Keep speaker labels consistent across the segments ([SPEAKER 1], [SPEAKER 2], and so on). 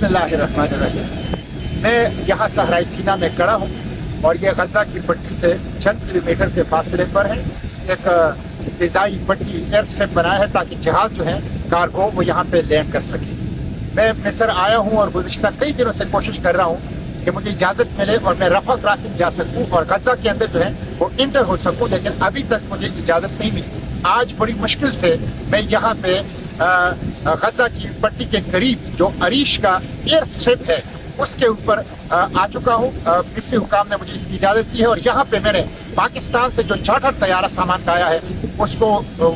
[SPEAKER 1] बिस्मिल्लाहिर्रहमानिर्रहीम। मैं यहाँ सहराई सीना में खड़ा हूँ और ये गजा की पट्टी से चंद किलोमीटर के फासले पर है। एक फिजाई पट्टी एयर स्ट्रिप बनाया है ताकि जहाज जो है कार्गो वो यहाँ पे लैंड कर सके। मैं मिस्र आया हूँ और गुज़िश्ता कई दिनों से कोशिश कर रहा हूँ कि मुझे इजाज़त मिले और मैं रफा क्रॉसिंग जा सकूँ और गजा के अंदर जो है वो इंटर हो सकूँ, लेकिन अभी तक मुझे इजाज़त नहीं मिली। आज बड़ी मुश्किल से मैं यहाँ पे गजा की पट्टी के करीब जो अरीश का एयर स्ट्रिप है उसके ऊपर आ चुका हूँ। मिस्री हुकाम ने मुझे इसकी इजाज़त दी है और यहाँ पे मैंने पाकिस्तान से जो चार्टर तैयारा सामान लाया है उसको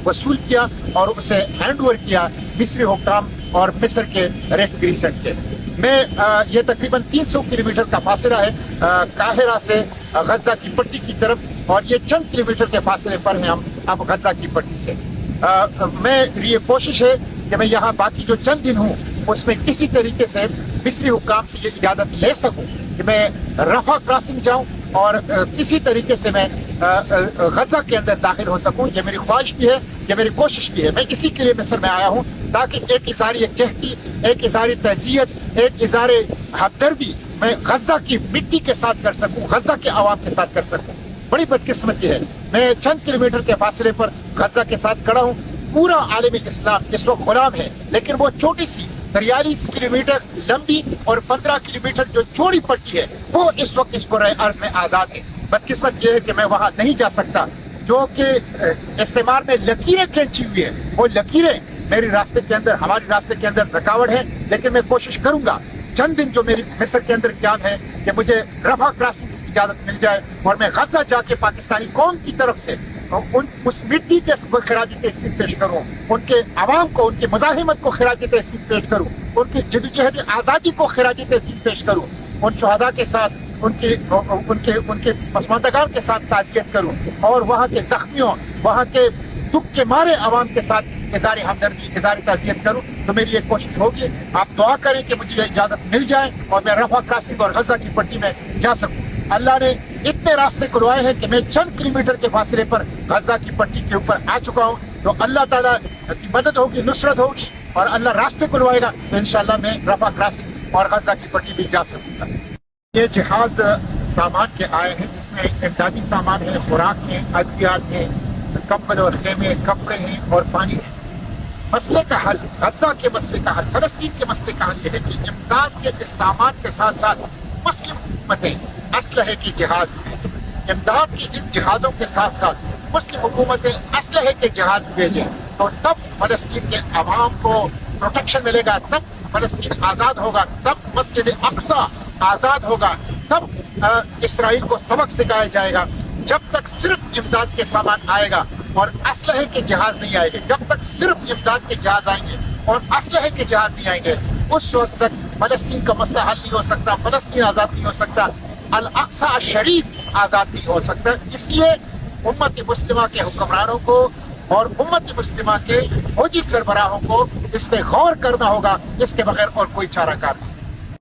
[SPEAKER 1] वसूल किया और उसे हैंड ओवर किया मिस्री हुकाम और मिस्र के रेड क्रिसेंट के। मैं ये तकरीबन 300 किलोमीटर का फासला है काहिरा से गजा की पट्टी की तरफ और ये चंद किलोमीटर के फासले पर हैं हम अब गजा की पट्टी से। मेरी ये कोशिश है कि मैं यहाँ बाकी जो चंद दिन हूँ उसमें किसी तरीके से मिस्री हुकाम से ये इजाज़त ले सकूँ कि मैं रफा क्रॉसिंग जाऊँ और किसी तरीके से मैं गजा के अंदर दाखिल हो सकूँ। ये मेरी ख्वाहिश भी है, ये मेरी कोशिश भी है। मैं इसी के लिए मिस्र में आया हूँ ताकि एक इज़ारी यकजहती, एक इज़ारी तज़ियत, एक इज़ारे हमदर्दी मैं गजा की मिट्टी के साथ कर सकूँ, गजा के आवाम के साथ कर सकूँ। बड़ी बदकिस्मती है, मैं चंद किलोमीटर के फासले पर गजा के साथ खड़ा हूँ। पूरा आलम इस्लाम इस वक्त गुलाम है, लेकिन वो छोटी सी 43 किलोमीटर लंबी और 15 किलोमीटर जो चौड़ी पट्टी है वो इस वक्त इस कुर्रे अर्ज में आज़ाद है। बदकिस्मत ये है कि मैं वहाँ नहीं जा सकता, जो कि इस्तेमाल में लकीरें खींची हुई है, वो लकीरें मेरे रास्ते के अंदर, हमारे रास्ते के अंदर रुकावट है। लेकिन मैं कोशिश करूंगा चंद दिन जो मेरी मिस्र के अंदर क्या है कि मुझे रफा क्रॉसिंग की इजाज़त मिल जाए और मैं गजा जाके पाकिस्तानी कौम की तरफ से उस मिट्टी के खिराजी तहसीन पेश करूँ, उनके आवाम को, उनकी मज़ाहिमत को खिराजी तहसीन पेश करूँ, उनकी जदोजहद आज़ादी को खिराजी तहसीन पेश करूँ, उन शहादा के साथ उनके पसमानदगान के साथ ताज़ियत करूँ और वहाँ के जख्मियों, वहाँ के दुख के मारे आवाम के साथ इज़ारे हमदर्दी, इज़ारे ताज़ियत करूँ। तो मेरी एक कोशिश होगी, आप दुआ करें कि मुझे इजाज़त मिल जाए और मैं रफा क्रॉसिंग और गजा की पट्टी में जा सकूँ। अल्लाह ने इतने रास्ते खुलवाए हैं कि मैं चंद किलोमीटर के फासले पर गजा की पट्टी के ऊपर आ चुका हूँ। तो अल्लाह ताला की मदद होगी, नुसरत होगी और अल्लाह रास्ते खुलवाएगा तो इंशाअल्लाह मैं रफा क्रॉसिंग और गजा की पट्टी भी जा सकूँगा। ये जहाज सामान के आए हैं जिसमें इमदादी सामान है, खुराक है, अद्वियात है, कंबल और खेमे, कपड़े हैं और पानी है। मसले का हल, गजा के मसले का हल, फलस्तीन के मसले का हल यह है कि इमदाद के इस सामान के साथ साथ मुस्लिम हुकूमतें असलहे की जहाज भेजें, इमदाद की इन जहाज़ों के साथ साथ मुस्लिम हुकूमतें असलहे के जहाज भेजें, तो तब फलस्तीन के अवाम को प्रोटेक्शन मिलेगा, तब फलस्तीन आज़ाद होगा, तब मस्जिद अक्सा आज़ाद होगा, तब इसराइल को सबक सिखाया जाएगा। जब तक सिर्फ इमदाद के सामान आएगा और असलहे के जहाज नहीं आएंगे, जब तक सिर्फ इमदाद के जहाज आएंगे और असलहे के जहाज नहीं आएंगे, उस वक्त तक फलस्तीन का मसला हल नहीं हो सकता, फलस्तीन आज़ाद नहीं हो सकता, अल अक्सा शरीफ आज़ाद नहीं हो सकता। इसलिए उम्मत मुस्लिमा के हुक्मरानों को और उम्मत मुस्लिमा के फौजी सरबराहों को इस पे गौर करना होगा, इसके बगैर और कोई चाराकार नहीं।